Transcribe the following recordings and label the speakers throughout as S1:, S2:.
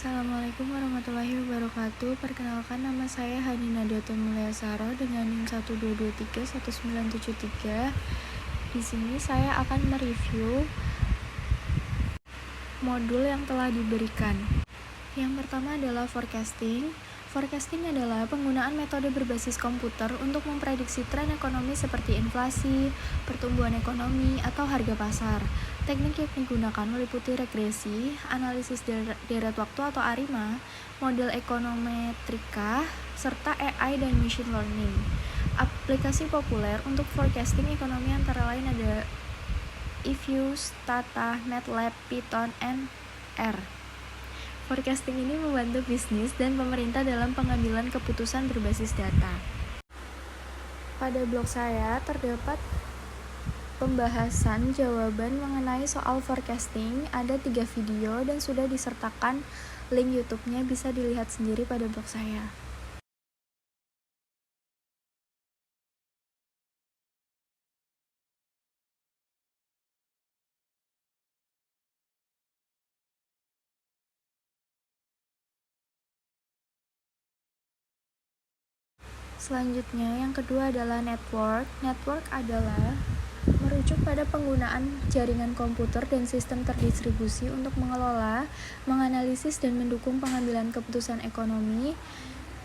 S1: Assalamualaikum warahmatullahi wabarakatuh. Perkenalkan, nama saya Hanina Dato Mulyasaro dengan NIM 1223193. Di sini saya akan mereview modul yang telah diberikan. Yang pertama adalah forecasting. Forecasting adalah penggunaan metode berbasis komputer untuk memprediksi tren ekonomi seperti inflasi, pertumbuhan ekonomi, atau harga pasar. Teknik yang digunakan meliputi regresi, analisis deret waktu atau ARIMA, model ekonometrika, serta AI dan machine learning. Aplikasi populer untuk forecasting ekonomi antara lain ada eViews, Tata, MATLAB, Python, and R. Forecasting ini membantu bisnis dan pemerintah dalam pengambilan keputusan berbasis data. Pada blog saya terdapat pembahasan jawaban mengenai soal forecasting, ada 3 video dan sudah disertakan link YouTube-nya, bisa dilihat sendiri pada blog saya. Selanjutnya, yang kedua adalah network. Network adalah merujuk pada penggunaan jaringan komputer dan sistem terdistribusi untuk mengelola, menganalisis, dan mendukung pengambilan keputusan ekonomi.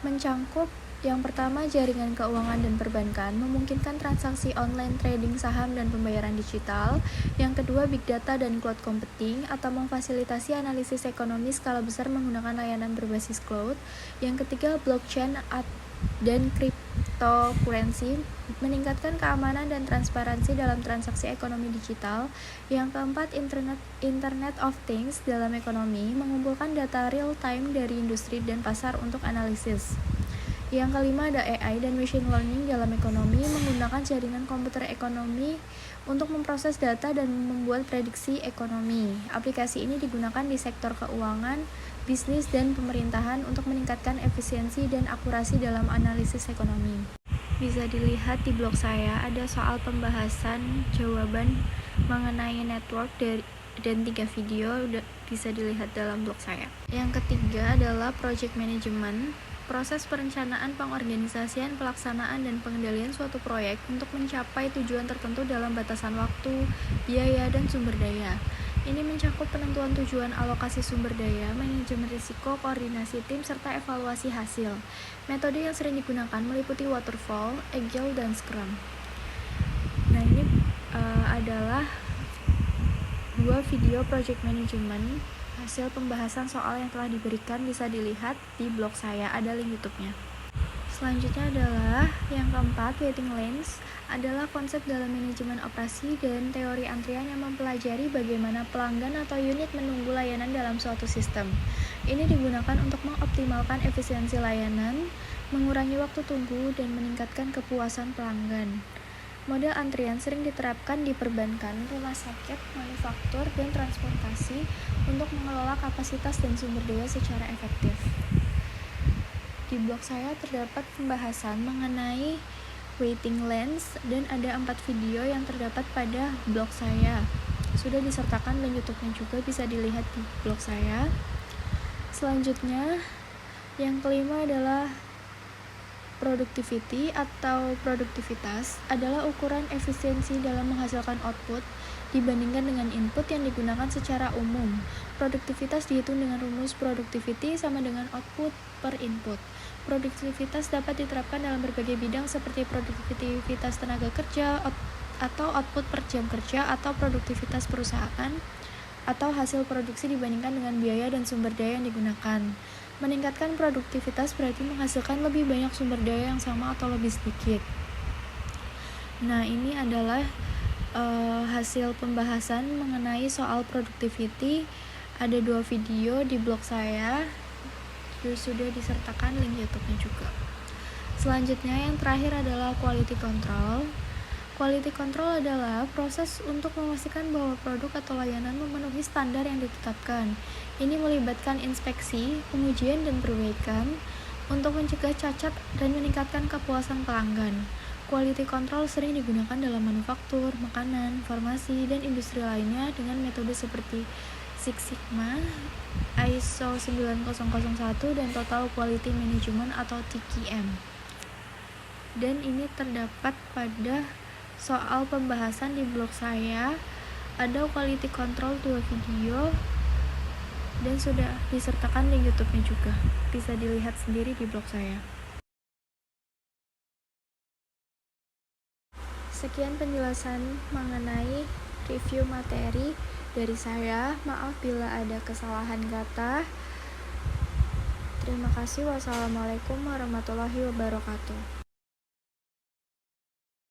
S1: Mencangkup yang pertama, jaringan keuangan dan perbankan, memungkinkan transaksi online, trading saham, dan pembayaran digital. Yang kedua, big data dan cloud computing, atau memfasilitasi analisis ekonomi skala besar menggunakan layanan berbasis cloud. Yang ketiga, blockchain dan cryptocurrency, meningkatkan keamanan dan transparansi dalam transaksi ekonomi digital. Yang keempat, Internet of Things dalam ekonomi, mengumpulkan data real time dari industri dan pasar untuk analisis. Yang kelima, ada AI dan machine learning dalam ekonomi, menggunakan jaringan komputer ekonomi untuk memproses data dan membuat prediksi ekonomi. Aplikasi ini digunakan di sektor keuangan, bisnis, dan pemerintahan untuk meningkatkan efisiensi dan akurasi dalam analisis ekonomi. Bisa dilihat di blog saya, ada soal pembahasan jawaban mengenai network dan 3 video bisa dilihat dalam blog saya. Yang ketiga adalah project management, proses perencanaan, pengorganisasian, pelaksanaan, dan pengendalian suatu proyek untuk mencapai tujuan tertentu dalam batasan waktu, biaya, dan sumber daya. Ini mencakup penentuan tujuan, alokasi sumber daya, manajemen risiko, koordinasi tim, serta evaluasi hasil. Metode yang sering digunakan meliputi waterfall, agile, dan scrum. Nah, ini adalah 2 video project management. Hasil pembahasan soal yang telah diberikan bisa dilihat di blog saya, ada link YouTube-nya. Selanjutnya adalah yang keempat, waiting lanes, adalah konsep dalam manajemen operasi dan teori antrian yang mempelajari bagaimana pelanggan atau unit menunggu layanan dalam suatu sistem. Ini digunakan untuk mengoptimalkan efisiensi layanan, mengurangi waktu tunggu, dan meningkatkan kepuasan pelanggan. Model antrian sering diterapkan di perbankan, rumah sakit, manufaktur, dan transportasi untuk mengelola kapasitas dan sumber daya secara efektif. Di blog saya terdapat pembahasan mengenai waiting lanes dan ada 4 video yang terdapat pada blog saya. Sudah disertakan link YouTube-nya juga, bisa dilihat di blog saya. Selanjutnya, yang kelima adalah productivity atau produktivitas adalah ukuran efisiensi dalam menghasilkan output dibandingkan dengan input yang digunakan secara umum. Produktivitas dihitung dengan rumus productivity sama dengan output per input. Produktivitas dapat diterapkan dalam berbagai bidang seperti produktivitas tenaga kerja atau output per jam kerja, atau produktivitas perusahaan atau hasil produksi dibandingkan dengan biaya dan sumber daya yang digunakan. Meningkatkan produktivitas berarti menghasilkan lebih banyak sumber daya yang sama atau lebih sedikit. Nah, ini adalah hasil pembahasan mengenai soal productivity. Ada 2 video di blog saya, sudah disertakan link YouTube-nya juga. Selanjutnya, yang terakhir adalah quality control. Quality control adalah proses untuk memastikan bahwa produk atau layanan memenuhi standar yang ditetapkan. Ini melibatkan inspeksi, pengujian, dan perbaikan untuk mencegah cacat dan meningkatkan kepuasan pelanggan. Quality control sering digunakan dalam manufaktur, makanan, farmasi, dan industri lainnya dengan metode seperti Six Sigma, ISO 9001, dan Total Quality Management atau TQM. Dan ini terdapat pada soal pembahasan di blog saya. Ada quality control 2 video dan sudah disertakan di YouTube-nya juga. Bisa dilihat sendiri di blog saya. Sekian penjelasan mengenai review materi dari saya. Maaf bila ada kesalahan kata. Terima kasih. Wassalamualaikum warahmatullahi wabarakatuh.